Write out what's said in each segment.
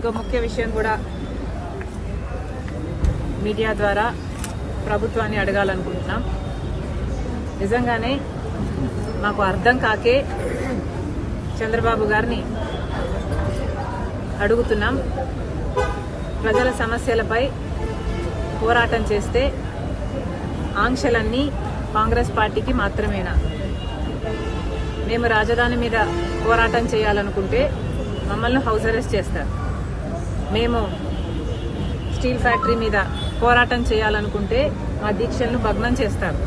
ఇంకో ముఖ్య విషయం కూడా మీడియా ద్వారా ప్రభుత్వాన్ని అడగాలనుకుంటున్నాం. నిజంగానే మాకు అర్థం కాకే చంద్రబాబు గారిని అడుగుతున్నాం. ప్రజల సమస్యలపై పోరాటం చేస్తే ఆంక్షలన్నీ కాంగ్రెస్ పార్టీకి మాత్రమేనా? మేము రాజధాని మీద పోరాటం చేయాలనుకుంటే మమ్మల్ని హౌస్ అరెస్ట్ చేస్తారు. మేము స్టీల్ ఫ్యాక్టరీ మీద పోరాటం చేయాలనుకుంటే మా దీక్షలను భగ్నం చేస్తారు.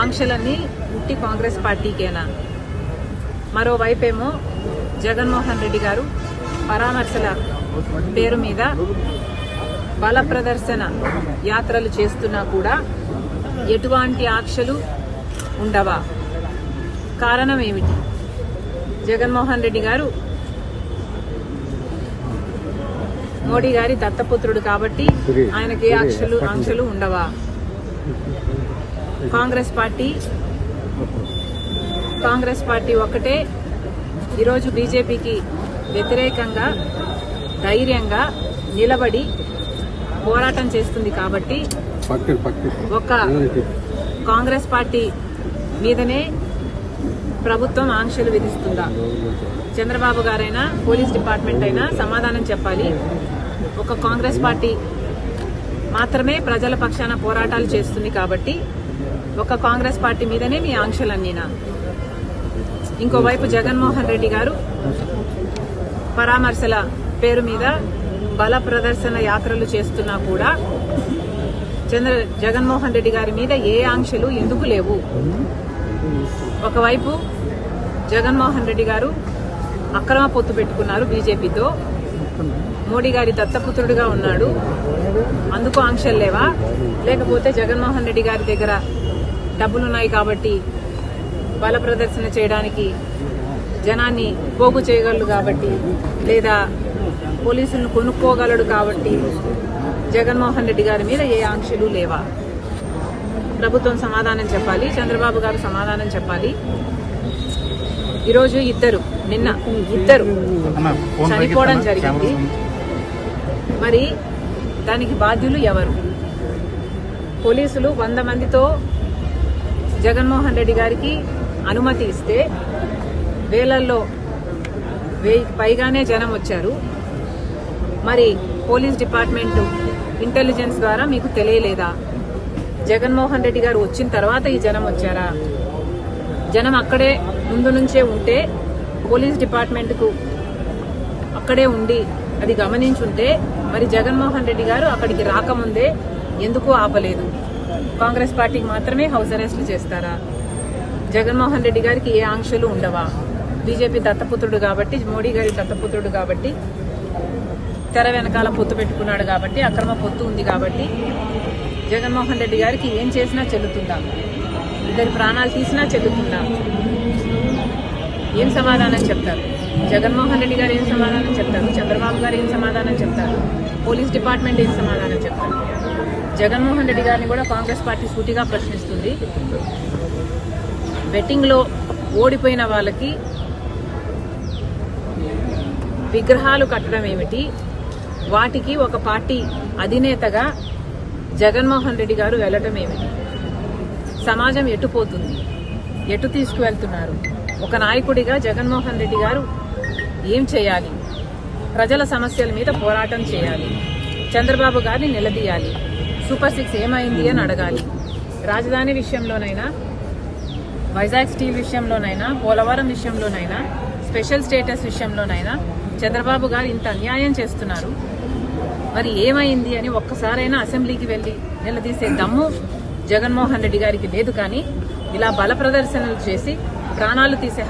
ఆంక్షలన్నీ ఉట్టి కాంగ్రెస్ పార్టీకేనా? మరోవైపేమో జగన్మోహన్ రెడ్డి గారు పరామర్శల పేరు మీద బల ప్రదర్శన యాత్రలు చేస్తున్నా కూడా ఎటువంటి ఆంక్షలు ఉండవా? కారణం ఏమిటి? జగన్మోహన్ రెడ్డి గారు మోడీ గారి దత్తపుత్రుడు కాబట్టి ఆయనకి ఆంక్షలు ఉండవా? కాంగ్రెస్ పార్టీ ఒక్కటే ఈరోజు బీజేపీకి వ్యతిరేకంగా ధైర్యంగా నిలబడి పోరాటం చేస్తుంది కాబట్టి ఒక కాంగ్రెస్ పార్టీ మీదనే ప్రభుత్వం ఆంక్షలు విధిస్తుందా? చంద్రబాబు గారైనా పోలీస్ డిపార్ట్మెంట్ అయినా సమాధానం చెప్పాలి. ఒక కాంగ్రెస్ పార్టీ మాత్రమే ప్రజల పక్షాన పోరాటాలు చేస్తుంది కాబట్టి ఒక కాంగ్రెస్ పార్టీ మీదనే మీ ఆంక్షలన్నీనా? ఇంకోవైపు జగన్మోహన్ రెడ్డి గారు పరామర్శల పేరు మీద బల ప్రదర్శన యాత్రలు చేస్తున్నా కూడా జగన్మోహన్ రెడ్డి గారి మీద ఏ ఆంక్షలు ఎందుకు లేవు? ఒకవైపు జగన్మోహన్ రెడ్డి గారు అక్రమ పొత్తు పెట్టుకున్నారు బీజేపీతో, మోడీ గారి దత్తపుత్రుడిగా ఉన్నాడు, అందుకు ఆంక్షలు లేవా? లేకపోతే జగన్మోహన్ రెడ్డి గారి దగ్గర డబ్బులున్నాయి కాబట్టి బల ప్రదర్శన చేయడానికి జనాన్ని పోగు చేయగలడు కాబట్టి, లేదా పోలీసులను కొనుక్కోగలడు కాబట్టి జగన్మోహన్ రెడ్డి గారి మీద ఏ ఆంక్షలు లేవా? ప్రభుత్వం సమాధానం చెప్పాలి, చంద్రబాబు గారు సమాధానం చెప్పాలి. ఈరోజు నిన్న ఇద్దరు చనిపోవడం జరిగింది. మరి దానికి బాధ్యులు ఎవరు? పోలీసులు 100 మందితో జగన్మోహన్ రెడ్డి గారికి అనుమతి ఇస్తే వేలల్లో 1000కి పైగానే జనం వచ్చారు. మరి పోలీస్ డిపార్ట్మెంట్ ఇంటెలిజెన్స్ ద్వారా మీకు తెలియలేదా? జగన్మోహన్ రెడ్డి గారు వచ్చిన తర్వాత ఈ జనం వచ్చారా? జనం అక్కడే ముందు నుంచే ఉంటే పోలీస్ డిపార్ట్మెంట్కు అక్కడే ఉండి అది గమనించుంటే మరి జగన్మోహన్ రెడ్డి గారు అక్కడికి రాకముందే ఎందుకు ఆపలేదు? కాంగ్రెస్ పార్టీకి మాత్రమే హౌస్ అరెస్టులు చేస్తారా? జగన్మోహన్ రెడ్డి గారికి ఏ ఆంక్షలు ఉండవా? బీజేపీ దత్తపుత్రుడు కాబట్టి, మోడీ గారి దత్తపుత్రుడు కాబట్టి, తెర వెనకాల పొత్తు పెట్టుకున్నాడు కాబట్టి, అక్రమ పొత్తు ఉంది కాబట్టి జగన్మోహన్ రెడ్డి గారికి ఏం చేసినా చెల్లుతుందా? ఇద్దరి ప్రాణాలు తీసినా చెల్లుతుందా? ఏం సమాధానం చెప్తారు? జగన్మోహన్ రెడ్డి గారు ఏం సమాధానం చెప్తారు? చంద్రబాబు గారు ఏం సమాధానం చెప్తారు? పోలీస్ డిపార్ట్మెంట్ ఏం సమాధానం చెప్తారు? జగన్మోహన్ రెడ్డి గారిని కూడా కాంగ్రెస్ పార్టీ సూటిగా ప్రశ్నిస్తుంది. బెట్టింగ్లో ఓడిపోయిన వాళ్ళకి విగ్రహాలు కట్టడం ఏమిటి? వాటికి ఒక పార్టీ అధినేతగా జగన్మోహన్ రెడ్డి గారు వెళ్లటం ఏమిటి? సమాజం ఎటుపోతుంది? ఎటు తీసుకువెళ్తున్నారు? ఒక నాయకుడిగా జగన్మోహన్ రెడ్డి గారు ఏం చేయాలి? ప్రజల సమస్యల మీద పోరాటం చేయాలి, చంద్రబాబు గారిని నిలదీయాలి, సూపర్ 6 ఏమైంది అని అడగాలి. రాజధాని విషయంలోనైనా, వైజాగ్ స్టీల్ విషయంలోనైనా, పోలవరం విషయంలోనైనా, స్పెషల్ స్టేటస్ విషయంలోనైనా చంద్రబాబు గారు ఇంత అన్యాయం చేస్తున్నారు. మరి ఏమైంది అని ఒక్కసారైనా అసెంబ్లీకి వెళ్లి నిలదీసే దమ్ము జగన్మోహన్ రెడ్డి గారికి లేదు. కానీ ఇలా బల ప్రదర్శనలు చేసి ప్రాణాలు తీసే